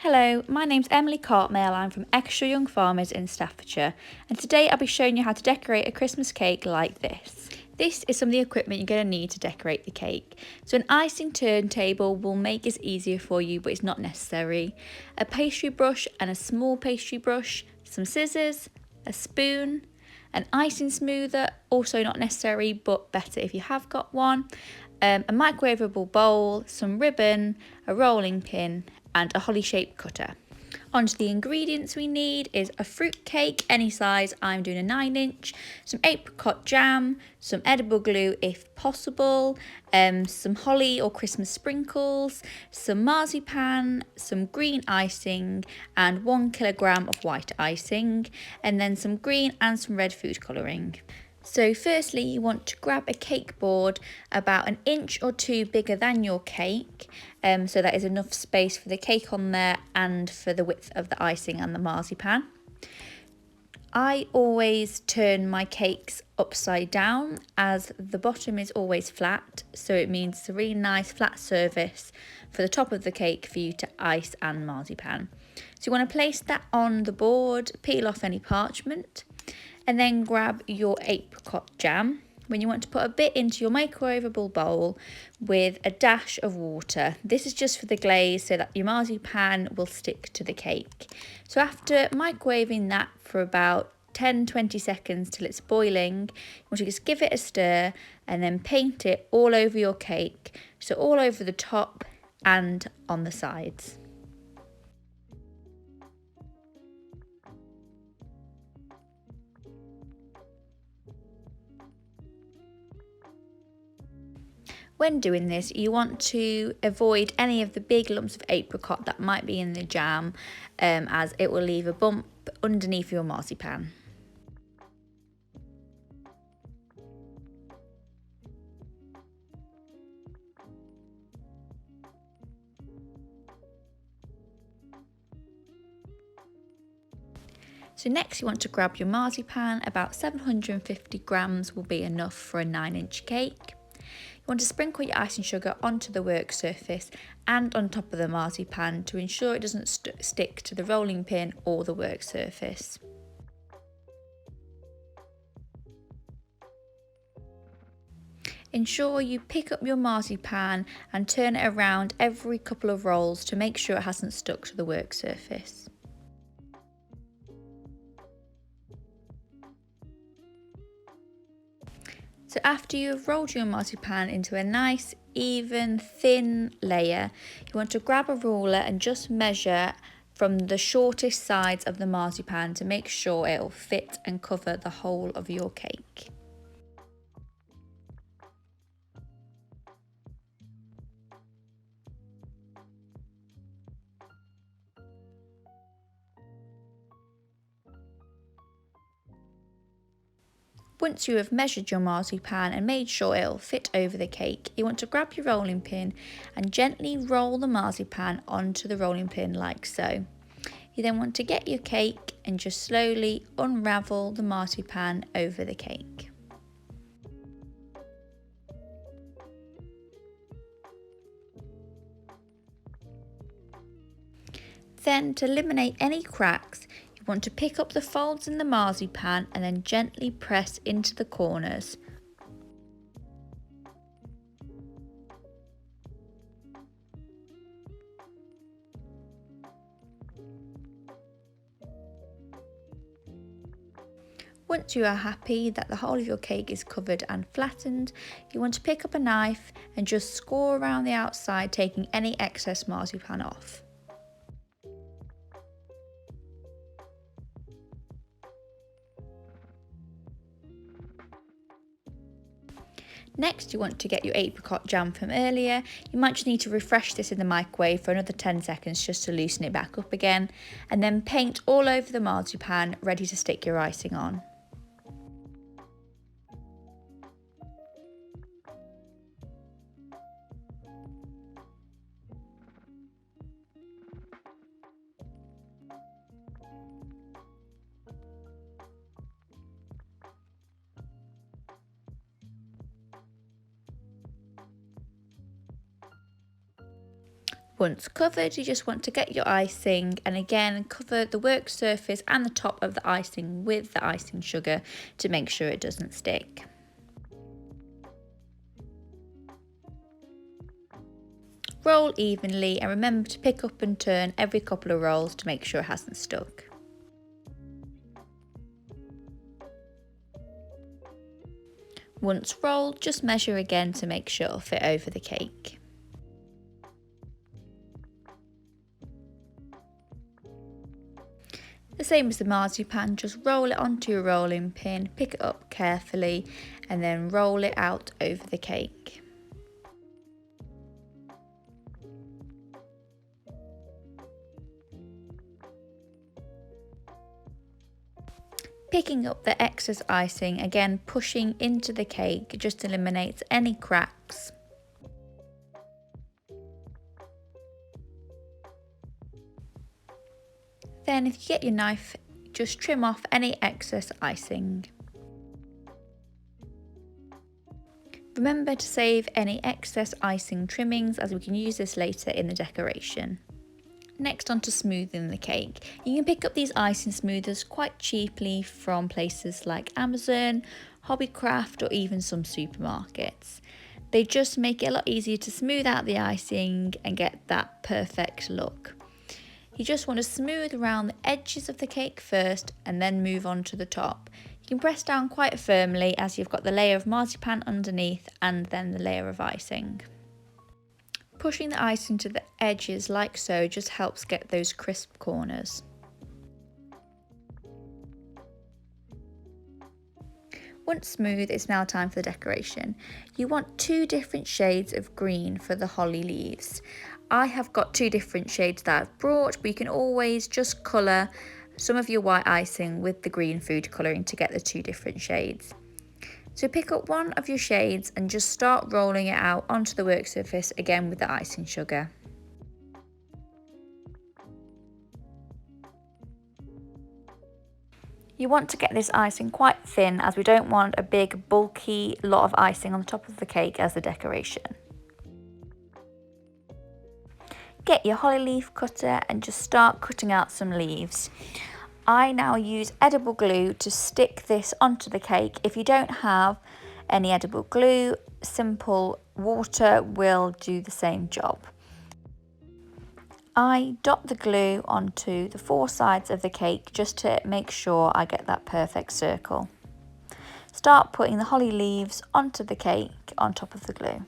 Hello, my name's Emily Cartmail. I'm from Extra Young Farmers in Staffordshire, and today I'll be showing you how to decorate a Christmas cake like this. This is some of the equipment you're going to need to decorate the cake. So an icing turntable will make this easier for you, but it's not necessary. A pastry brush and a small pastry brush, some scissors, a spoon, an icing smoother, also not necessary but better if you have got one, a microwavable bowl, some ribbon, a rolling pin and a holly shaped cutter. Onto the ingredients we need is a fruit cake, any size, I'm doing a 9-inch, some apricot jam, some edible glue if possible, some holly or Christmas sprinkles, some marzipan, some green icing and 1 kilogram of white icing, and then some green and some red food colouring. So firstly, you want to grab a cake board about 1 inch or 2 bigger than your cake, so that is enough space for the cake on there and for the width of the icing and the marzipan. I always turn my cakes upside down as the bottom is always flat, so it means it's a really nice flat surface for the top of the cake for you to ice and marzipan. So you want to place that on the board, peel off any parchment, and then grab your apricot jam. When you want to put a bit into your microwavable bowl with a dash of water. This is just for the glaze so that your marzipan will stick to the cake. So after microwaving that for about 10-20 seconds till it's boiling, you want to just give it a stir and then paint it all over your cake. So all over the top and on the sides. When doing this, you want to avoid any of the big lumps of apricot that might be in the jam, as it will leave a bump underneath your marzipan. So next you want to grab your marzipan, about 750 grams will be enough for a 9-inch cake. You want to sprinkle your icing sugar onto the work surface and on top of the marzipan to ensure it doesn't stick to the rolling pin or the work surface. Ensure you pick up your marzipan and turn it around every couple of rolls to make sure it hasn't stuck to the work surface. So after you've rolled your marzipan into a nice, even, thin layer, you want to grab a ruler and just measure from the shortest sides of the marzipan to make sure it'll fit and cover the whole of your cake. Once you have measured your marzipan and made sure it'll fit over the cake, you want to grab your rolling pin and gently roll the marzipan onto the rolling pin like so. You then want to get your cake and just slowly unravel the marzipan over the cake. Then, to eliminate any cracks, you want to pick up the folds in the marzipan and then gently press into the corners. Once you are happy that the whole of your cake is covered and flattened, you want to pick up a knife and just score around the outside, taking any excess marzipan off. Next, you want to get your apricot jam from earlier. You might just need to refresh this in the microwave for another 10 seconds just to loosen it back up again, and then paint all over the marzipan, ready to stick your icing on. Once covered, you just want to get your icing, and again cover the work surface and the top of the icing with the icing sugar to make sure it doesn't stick. Roll evenly and remember to pick up and turn every couple of rolls to make sure it hasn't stuck. Once rolled, just measure again to make sure it'll fit over the cake. The same as the marzipan, just roll it onto your rolling pin, pick it up carefully and then roll it out over the cake. Picking up the excess icing, again pushing into the cake just eliminates any cracks. Then if you get your knife, just trim off any excess icing. Remember to save any excess icing trimmings as we can use this later in the decoration. Next, on to smoothing the cake. You can pick up these icing smoothers quite cheaply from places like Amazon, Hobbycraft or even some supermarkets. They just make it a lot easier to smooth out the icing and get that perfect look. You just want to smooth around the edges of the cake first and then move on to the top. You can press down quite firmly as you've got the layer of marzipan underneath and then the layer of icing. Pushing the icing to the edges like so just helps get those crisp corners. Once smooth, it's now time for the decoration. You want 2 different shades of green for the holly leaves. I have got 2 different shades that I've brought, but you can always just colour some of your white icing with the green food colouring to get the 2 different shades. So pick up one of your shades and just start rolling it out onto the work surface again with the icing sugar. You want to get this icing quite thin as we don't want a big bulky lot of icing on the top of the cake as the decoration. Get your holly leaf cutter and just start cutting out some leaves. I now use edible glue to stick this onto the cake. If you don't have any edible glue, simple water will do the same job. I dot the glue onto the 4 sides of the cake just to make sure I get that perfect circle. Start putting the holly leaves onto the cake on top of the glue.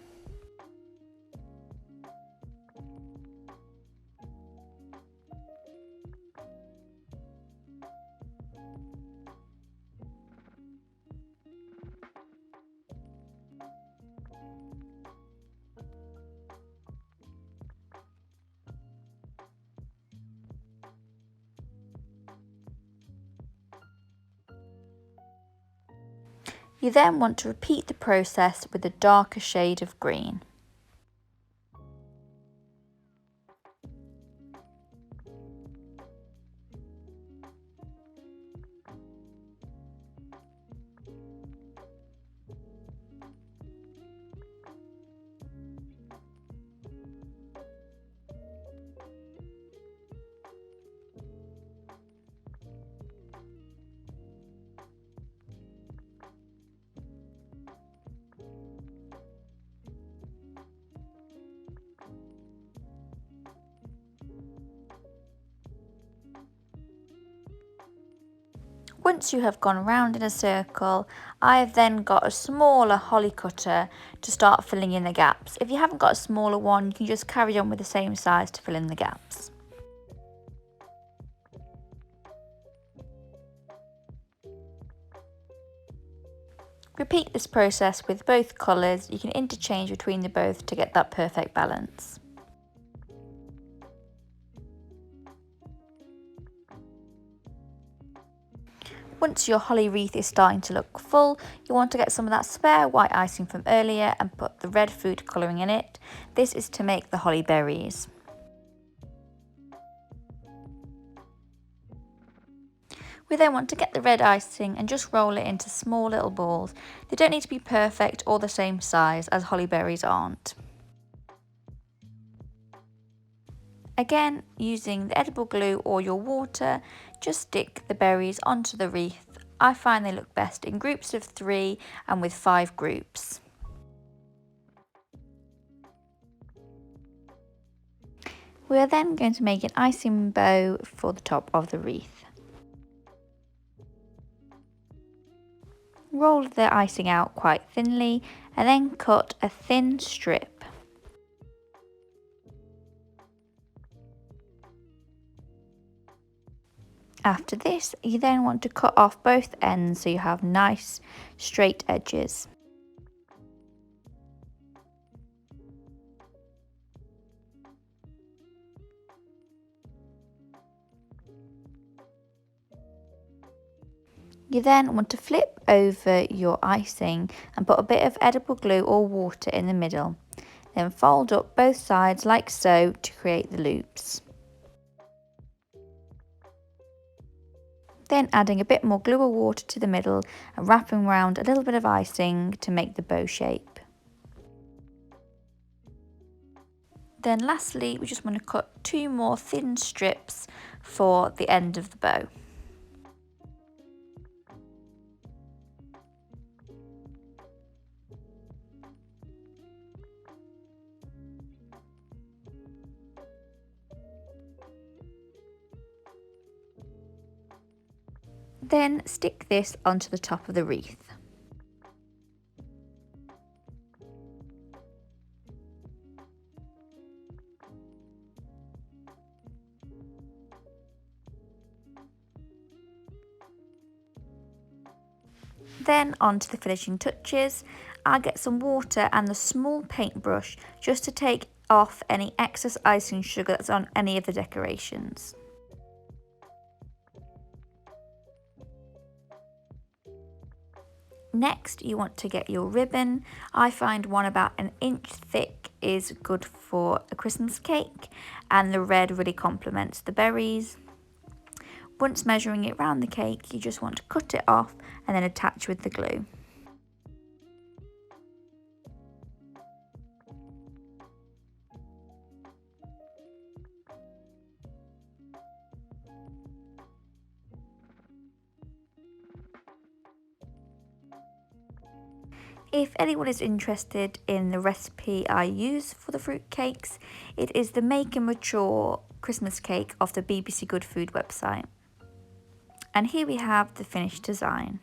You then want to repeat the process with a darker shade of green. Once you have gone round in a circle, I have then got a smaller holly cutter to start filling in the gaps. If you haven't got a smaller one, you can just carry on with the same size to fill in the gaps. Repeat this process with both colours. You can interchange between the both to get that perfect balance. Once your holly wreath is starting to look full, you want to get some of that spare white icing from earlier and put the red food colouring in it. This is to make the holly berries. We then want to get the red icing and just roll it into small little balls. They don't need to be perfect or the same size as holly berries aren't. Again, using the edible glue or your water, just stick the berries onto the wreath. I find they look best in groups of 3 and with 5 groups. We are then going to make an icing bow for the top of the wreath. Roll the icing out quite thinly and then cut a thin strip. After this, you then want to cut off both ends so you have nice straight edges. You then want to flip over your icing and put a bit of edible glue or water in the middle. Then fold up both sides like so to create the loops. Then adding a bit more glue or water to the middle and wrapping around a little bit of icing to make the bow shape. Then lastly, we just want to cut 2 more thin strips for the end of the bow. Then stick this onto the top of the wreath. Then onto the finishing touches. I'll get some water and the small paintbrush just to take off any excess icing sugar that's on any of the decorations. Next, you want to get your ribbon. I find one about an inch thick is good for a Christmas cake, and the red really complements the berries. Once measuring it round the cake, you just want to cut it off and then attach with the glue. If anyone is interested in the recipe I use for the fruit cakes, it is the Make and Mature Christmas cake off the BBC Good Food website. And here we have the finished design.